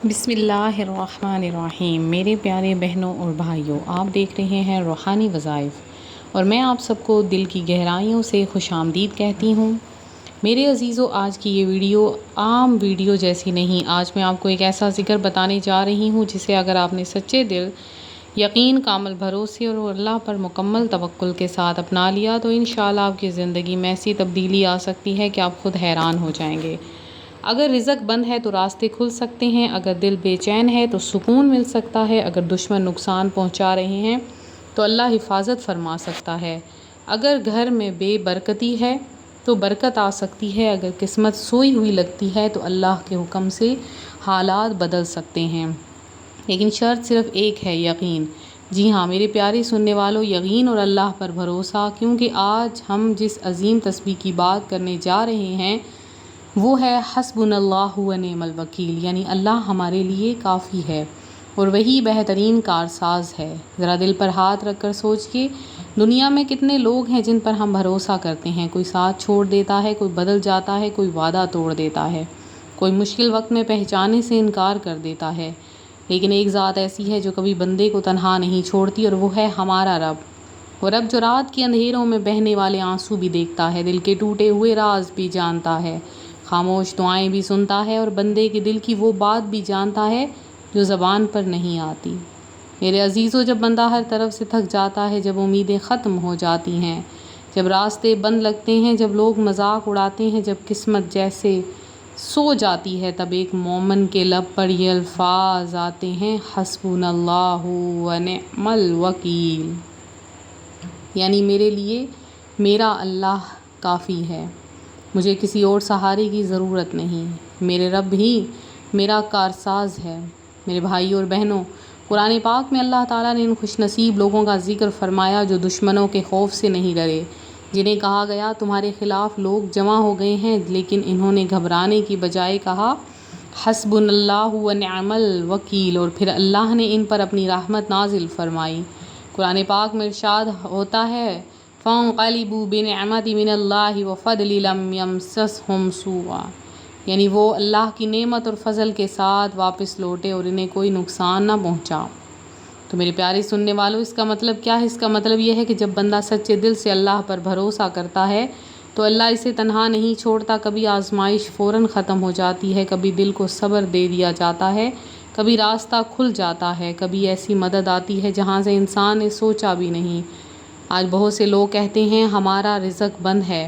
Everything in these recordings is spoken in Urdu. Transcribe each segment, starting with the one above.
بسم اللہ الرحمن الرحیم۔ میرے پیارے بہنوں اور بھائیوں، آپ دیکھ رہے ہیں روحانی وظائف اور میں آپ سب کو دل کی گہرائیوں سے خوش آمدید کہتی ہوں۔ میرے عزیزوں، آج کی یہ ویڈیو عام ویڈیو جیسی نہیں۔ آج میں آپ کو ایک ایسا ذکر بتانے جا رہی ہوں جسے اگر آپ نے سچے دل، یقین، کامل بھروسے اور اللہ پر مکمل توکل کے ساتھ اپنا لیا تو انشاءاللہ آپ کی زندگی میں ایسی تبدیلی آ سکتی ہے کہ آپ خود حیران ہو جائیں گے۔ اگر رزق بند ہے تو راستے کھل سکتے ہیں، اگر دل بے چین ہے تو سکون مل سکتا ہے، اگر دشمن نقصان پہنچا رہے ہیں تو اللہ حفاظت فرما سکتا ہے، اگر گھر میں بے برکتی ہے تو برکت آ سکتی ہے، اگر قسمت سوئی ہوئی لگتی ہے تو اللہ کے حکم سے حالات بدل سکتے ہیں، لیکن شرط صرف ایک ہے: یقین۔ جی ہاں میرے پیارے سننے والوں، یقین اور اللہ پر بھروسہ، کیونکہ آج ہم جس عظیم تسبیح کی بات کرنے جا رہے ہیں وہ ہے حسبنا اللہ و نعم الوکیل، یعنی اللہ ہمارے لیے کافی ہے اور وہی بہترین کارساز ہے۔ ذرا دل پر ہاتھ رکھ کر سوچئے، دنیا میں کتنے لوگ ہیں جن پر ہم بھروسہ کرتے ہیں؟ کوئی ساتھ چھوڑ دیتا ہے، کوئی بدل جاتا ہے، کوئی وعدہ توڑ دیتا ہے، کوئی مشکل وقت میں پہچانے سے انکار کر دیتا ہے، لیکن ایک ذات ایسی ہے جو کبھی بندے کو تنہا نہیں چھوڑتی اور وہ ہے ہمارا رب۔ اور رب جو رات کے اندھیروں میں بہنے والے آنسو بھی دیکھتا ہے، دل کے ٹوٹے ہوئے راز بھی جانتا ہے، خاموش دعائیں بھی سنتا ہے اور بندے کے دل کی وہ بات بھی جانتا ہے جو زبان پر نہیں آتی۔ میرے عزیزوں، جب بندہ ہر طرف سے تھک جاتا ہے، جب امیدیں ختم ہو جاتی ہیں، جب راستے بند لگتے ہیں، جب لوگ مذاق اڑاتے ہیں، جب قسمت جیسے سو جاتی ہے، تب ایک مومن کے لب پر یہ الفاظ آتے ہیں: حسبنا اللہ و نعم الوکیل، یعنی میرے لیے میرا اللہ کافی ہے، مجھے کسی اور سہارے کی ضرورت نہیں، میرے رب ہی میرا کارساز ہے۔ میرے بھائیوں اور بہنوں، قرآن پاک میں اللہ تعالیٰ نے ان خوش نصیب لوگوں کا ذکر فرمایا جو دشمنوں کے خوف سے نہیں ڈرے، جنہیں کہا گیا تمہارے خلاف لوگ جمع ہو گئے ہیں، لیکن انہوں نے گھبرانے کی بجائے کہا حسبنا اللہ و نعم الوکیل، اور پھر اللہ نے ان پر اپنی رحمت نازل فرمائی۔ قرآن پاک میں ارشاد ہوتا ہے فَانقَلِبُوا بِنِعْمَةٍ مِّنَ اللَّهِ وَفَضْلٍ لَّمْ يَمْسَسْهُمْ سُوءٌ، یعنی وہ اللہ کی نعمت اور فضل کے ساتھ واپس لوٹے اور انہیں کوئی نقصان نہ پہنچا۔ تو میرے پیارے سننے والوں، اس کا مطلب کیا ہے؟ اس کا مطلب یہ ہے کہ جب بندہ سچے دل سے اللہ پر بھروسہ کرتا ہے تو اللہ اسے تنہا نہیں چھوڑتا۔ کبھی آزمائش فوراً ختم ہو جاتی ہے، کبھی دل کو صبر دے دیا جاتا ہے، کبھی راستہ کھل جاتا ہے، کبھی ایسی مدد آتی ہے جہاں سے انسان نے سوچا بھی نہیں۔ آج بہت سے لوگ کہتے ہیں ہمارا رزق بند ہے،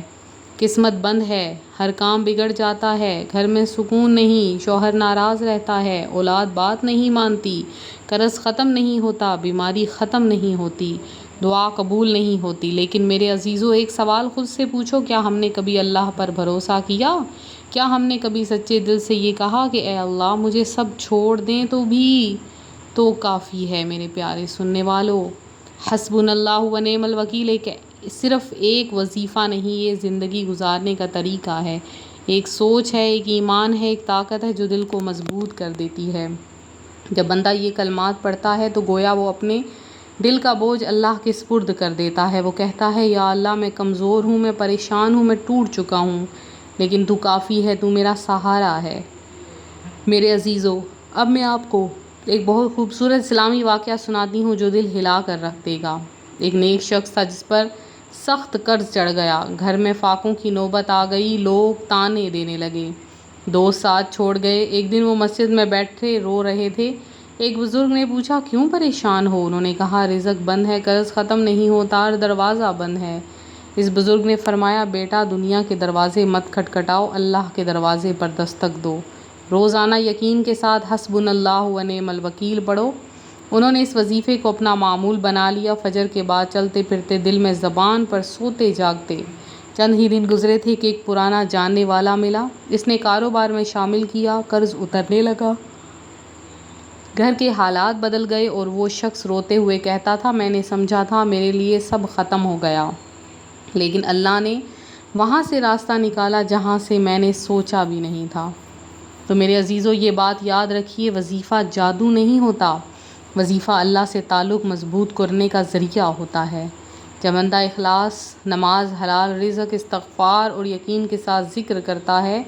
قسمت بند ہے، ہر کام بگڑ جاتا ہے، گھر میں سکون نہیں، شوہر ناراض رہتا ہے، اولاد بات نہیں مانتی، قرض ختم نہیں ہوتا، بیماری ختم نہیں ہوتی، دعا قبول نہیں ہوتی۔ لیکن میرے عزیزوں، ایک سوال خود سے پوچھو، کیا ہم نے کبھی اللہ پر بھروسہ کیا؟ کیا ہم نے کبھی سچے دل سے یہ کہا کہ اے اللہ مجھے سب چھوڑ دیں تو کافی ہے؟ میرے پیارے سننے والوں، حسبنا اللہ و نعم الوکیل صرف ایک وظیفہ نہیں، یہ زندگی گزارنے کا طریقہ ہے، ایک سوچ ہے، ایک ایمان ہے، ایک طاقت ہے جو دل کو مضبوط کر دیتی ہے۔ جب بندہ یہ کلمات پڑھتا ہے تو گویا وہ اپنے دل کا بوجھ اللہ کے سپرد کر دیتا ہے۔ وہ کہتا ہے یا اللہ میں کمزور ہوں، میں پریشان ہوں، میں ٹوٹ چکا ہوں، لیکن تو کافی ہے، تو میرا سہارا ہے۔ میرے عزیزوں، اب میں آپ کو ایک بہت خوبصورت اسلامی واقعہ سناتی ہوں جو دل ہلا کر رکھ دے گا۔ ایک نیک شخص تھا جس پر سخت قرض چڑھ گیا، گھر میں فاقوں کی نوبت آ گئی، لوگ طعنے دینے لگے، دوست ساتھ چھوڑ گئے۔ ایک دن وہ مسجد میں بیٹھے رو رہے تھے، ایک بزرگ نے پوچھا کیوں پریشان ہو؟ انہوں نے کہا رزق بند ہے، قرض ختم نہیں ہوتا اور دروازہ بند ہے۔ اس بزرگ نے فرمایا بیٹا، دنیا کے دروازے مت کھٹکھٹاؤ، اللہ کے دروازے پر دستک دو، روزانہ یقین کے ساتھ حسبنا اللہ و نعم الوکیل پڑھو۔ انہوں نے اس وظیفے کو اپنا معمول بنا لیا، فجر کے بعد چلتے پھرتے، دل میں زبان پر سوتے جاگتے۔ چند ہی دن گزرے تھے کہ ایک پرانا جاننے والا ملا، اس نے کاروبار میں شامل کیا، قرض اترنے لگا، گھر کے حالات بدل گئے اور وہ شخص روتے ہوئے کہتا تھا میں نے سمجھا تھا میرے لیے سب ختم ہو گیا، لیکن اللہ نے وہاں سے راستہ نکالا جہاں سے میں نے سوچا بھی نہیں تھا۔ تو میرے عزیزوں، یہ بات یاد رکھیے، وظیفہ جادو نہیں ہوتا، وظیفہ اللہ سے تعلق مضبوط کرنے کا ذریعہ ہوتا ہے۔ جب بندہ اخلاص، نماز، حلال رزق، استغفار اور یقین کے ساتھ ذکر کرتا ہے،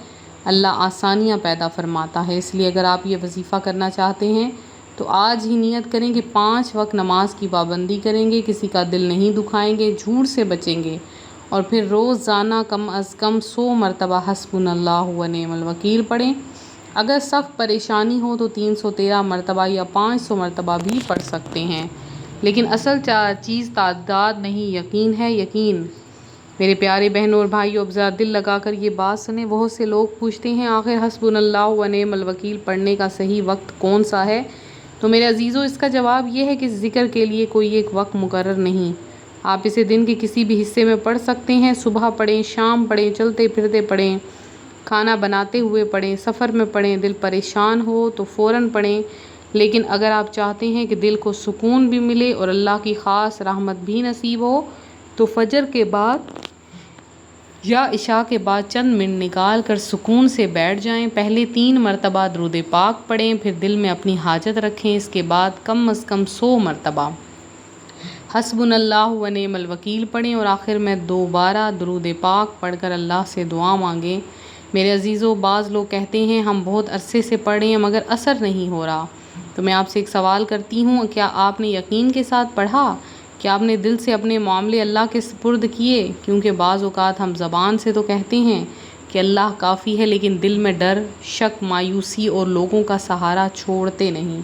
اللہ آسانیاں پیدا فرماتا ہے۔ اس لیے اگر آپ یہ وظیفہ کرنا چاہتے ہیں تو آج ہی نیت کریں کہ 5 وقت نماز کی پابندی کریں گے، کسی کا دل نہیں دکھائیں گے، جھوٹ سے بچیں گے، اور پھر روزانہ کم از کم 100 مرتبہ حسبنا اللہ و نعم الوکیل پڑھیں۔ اگر سخت پریشانی ہو تو 313 مرتبہ یا 500 مرتبہ بھی پڑھ سکتے ہیں، لیکن اصل چیز تعداد نہیں، یقین ہے، یقین۔ میرے پیارے بہنوں اور بھائیوں، اب ذرا دل لگا کر یہ بات سنیں۔ بہت سے لوگ پوچھتے ہیں آخر حسبنا اللہ و نعم الوکیل پڑھنے کا صحیح وقت کون سا ہے؟ تو میرے عزیزوں، اس کا جواب یہ ہے کہ ذکر کے لیے کوئی ایک وقت مقرر نہیں۔ آپ اسے دن کے کسی بھی حصے میں پڑھ سکتے ہیں۔ صبح پڑھیں، شام پڑھیں، چلتے پھرتے پڑھیں، کھانا بناتے ہوئے پڑھیں، سفر میں پڑھیں، دل پریشان ہو تو فوراً پڑھیں۔ لیکن اگر آپ چاہتے ہیں کہ دل کو سکون بھی ملے اور اللہ کی خاص رحمت بھی نصیب ہو تو فجر کے بعد یا عشاء کے بعد چند منٹ نکال کر سکون سے بیٹھ جائیں۔ پہلے 3 مرتبہ درود پاک پڑھیں، پھر دل میں اپنی حاجت رکھیں۔ اس کے بعد کم از کم 100 مرتبہ حسبنا اللہ و نعم الوکیل پڑھیں اور آخر میں دوبارہ درود پاک پڑھ کر اللہ سے دعا مانگیں۔ میرے عزیزوں، بعض لوگ کہتے ہیں ہم بہت عرصے سے پڑھ رہے ہیں مگر اثر نہیں ہو رہا۔ تو میں آپ سے ایک سوال کرتی ہوں، کیا آپ نے یقین کے ساتھ پڑھا؟ کیا آپ نے دل سے اپنے معاملے اللہ کے سپرد کیے؟ کیونکہ بعض اوقات ہم زبان سے تو کہتے ہیں کہ اللہ کافی ہے، لیکن دل میں ڈر، شک، مایوسی اور لوگوں کا سہارا چھوڑتے نہیں۔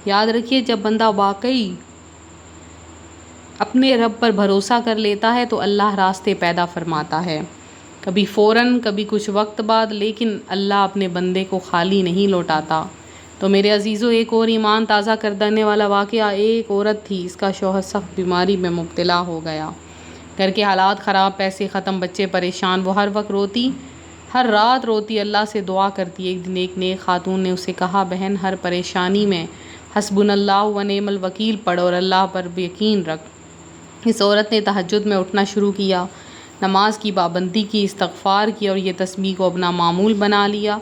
یاد رکھیے، جب بندہ واقعی اپنے رب پر بھروسہ کر لیتا ہے تو اللہ راستے پیدا فرماتا ہے، کبھی فوراً، کبھی کچھ وقت بعد، لیکن اللہ اپنے بندے کو خالی نہیں لوٹاتا۔ تو میرے عزیزوں، ایک اور ایمان تازہ کر دینے والا واقعہ، ایک عورت تھی، اس کا شوہر سخت بیماری میں مبتلا ہو گیا، گھر کے حالات خراب، پیسے ختم، بچے پریشان، وہ ہر وقت روتی، ہر رات روتی، اللہ سے دعا کرتی۔ ایک دن ایک نیک خاتون نے اسے کہا، بہن، ہر پریشانی میں حسبنا اللہ و نعم الوکیل پڑھ اور اللہ پر یقین رکھ۔ اس عورت نے تہجد میں اٹھنا شروع کیا، نماز کی پابندی کی، استغفار کیا اور یہ تسبیح کو اپنا معمول بنا لیا۔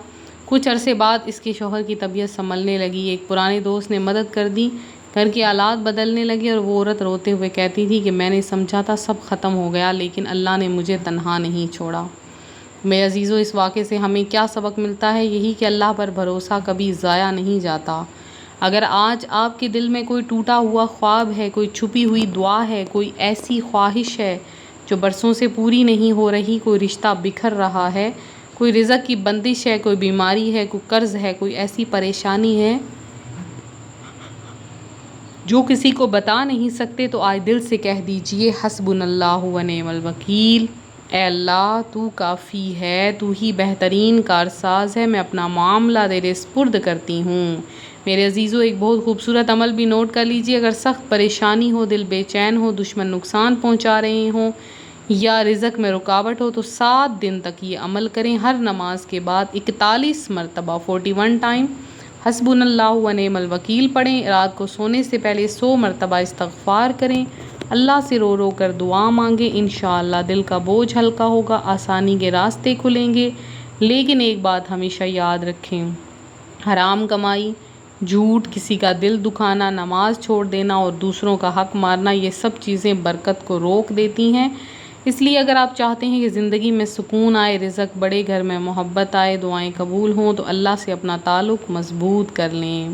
کچھ عرصے بعد اس کے شوہر کی طبیعت سنبھلنے لگی، ایک پرانے دوست نے مدد کر دی، گھر کے حالات بدلنے لگے، اور وہ عورت روتے ہوئے کہتی تھی کہ میں نے سمجھا تھا سب ختم ہو گیا، لیکن اللہ نے مجھے تنہا نہیں چھوڑا۔ میرے عزیزوں، اس واقعے سے ہمیں کیا سبق ملتا ہے؟ یہی کہ اللہ پر بھروسہ کبھی ضائع نہیں جاتا۔ اگر آج آپ کے دل میں کوئی ٹوٹا ہوا خواب ہے، کوئی چھپی ہوئی دعا ہے، کوئی ایسی خواہش ہے جو برسوں سے پوری نہیں ہو رہی، کوئی رشتہ بکھر رہا ہے، کوئی رزق کی بندش ہے، کوئی بیماری ہے، کوئی قرض ہے، کوئی ایسی پریشانی ہے جو کسی کو بتا نہیں سکتے، تو آج دل سے کہہ دیجئے، حسبنا اللہ و نعم الوکیل۔ اے اللہ، تو کافی ہے، تو ہی بہترین کارساز ہے، میں اپنا معاملہ تیرے سپرد کرتی ہوں۔ میرے عزیزوں، ایک بہت خوبصورت عمل بھی نوٹ کر لیجئے۔ اگر سخت پریشانی ہو، دل بے چین ہو، دشمن نقصان پہنچا رہے ہوں یا رزق میں رکاوٹ ہو، تو 7 دن تک یہ عمل کریں۔ ہر نماز کے بعد 41 مرتبہ 41 ٹائم حسبنا اللہ و نعم الوکیل پڑھیں۔ رات کو سونے سے پہلے 100 مرتبہ استغفار کریں، اللہ سے رو رو کر دعا مانگیں۔ انشاءاللہ دل کا بوجھ ہلکا ہوگا، آسانی کے راستے کھلیں گے۔ لیکن ایک بات ہمیشہ یاد رکھیں، حرام کمائی، جھوٹ، کسی کا دل دکھانا، نماز چھوڑ دینا اور دوسروں کا حق مارنا، یہ سب چیزیں برکت کو روک دیتی ہیں۔ اس لیے اگر آپ چاہتے ہیں کہ زندگی میں سکون آئے، رزق بڑھے، گھر میں محبت آئے، دعائیں قبول ہوں، تو اللہ سے اپنا تعلق مضبوط کر لیں۔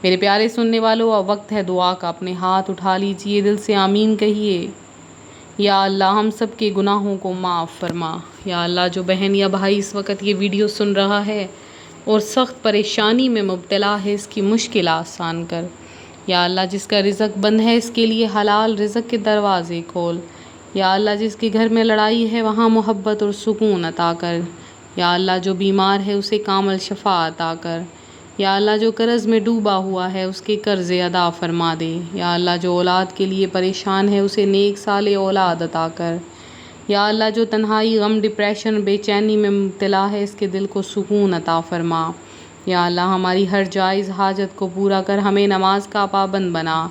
میرے پیارے سننے والوں، اب وقت ہے دعا کا۔ اپنے ہاتھ اٹھا لیجئے، دل سے آمین کہیے۔ یا اللہ، ہم سب کے گناہوں کو معاف فرما۔ یا اللہ، جو بہن یا بھائی اس وقت یہ ویڈیو سن رہا ہے اور سخت پریشانی میں مبتلا ہے، اس کی مشکل آسان کر۔ یا اللہ، جس کا رزق بند ہے، اس کے لیے حلال رزق کے دروازے کھول۔ یا اللہ، جس کے گھر میں لڑائی ہے، وہاں محبت اور سکون عطا کر۔ یا اللہ، جو بیمار ہے، اسے کامل شفا عطا کر۔ یا اللہ، جو قرض میں ڈوبا ہوا ہے، اس کے قرض ادا فرما دے۔ یا اللہ، جو اولاد کے لیے پریشان ہے، اسے نیک صالح اولاد عطا کر۔ یا اللہ، جو تنہائی، غم، ڈپریشن، بے چینی میں مبتلا ہے، اس کے دل کو سکون عطا فرما۔ یا اللہ، ہماری ہر جائز حاجت کو پورا کر، ہمیں نماز کا پابند بنا،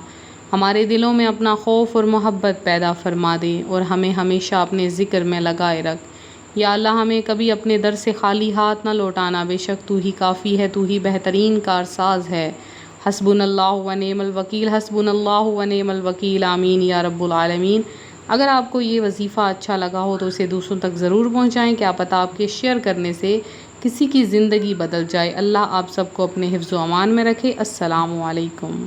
ہمارے دلوں میں اپنا خوف اور محبت پیدا فرما دے، اور ہمیں ہمیشہ اپنے ذکر میں لگائے رکھ۔ یا اللہ، ہمیں کبھی اپنے در سے خالی ہاتھ نہ لوٹانا، بے شک تو ہی کافی ہے، تو ہی بہترین کارساز ہے۔ حسبنا اللہ و نعم الوکیل، حسبنا اللہ و نعم الوکیل، آمین یا رب العالمین۔ اگر آپ کو یہ وظیفہ اچھا لگا ہو تو اسے دوسروں تک ضرور پہنچائیں، کیا پتہ آپ کے شیئر کرنے سے کسی کی زندگی بدل جائے۔ اللہ آپ سب کو اپنے حفظ و امان میں رکھے۔ السلام علیکم۔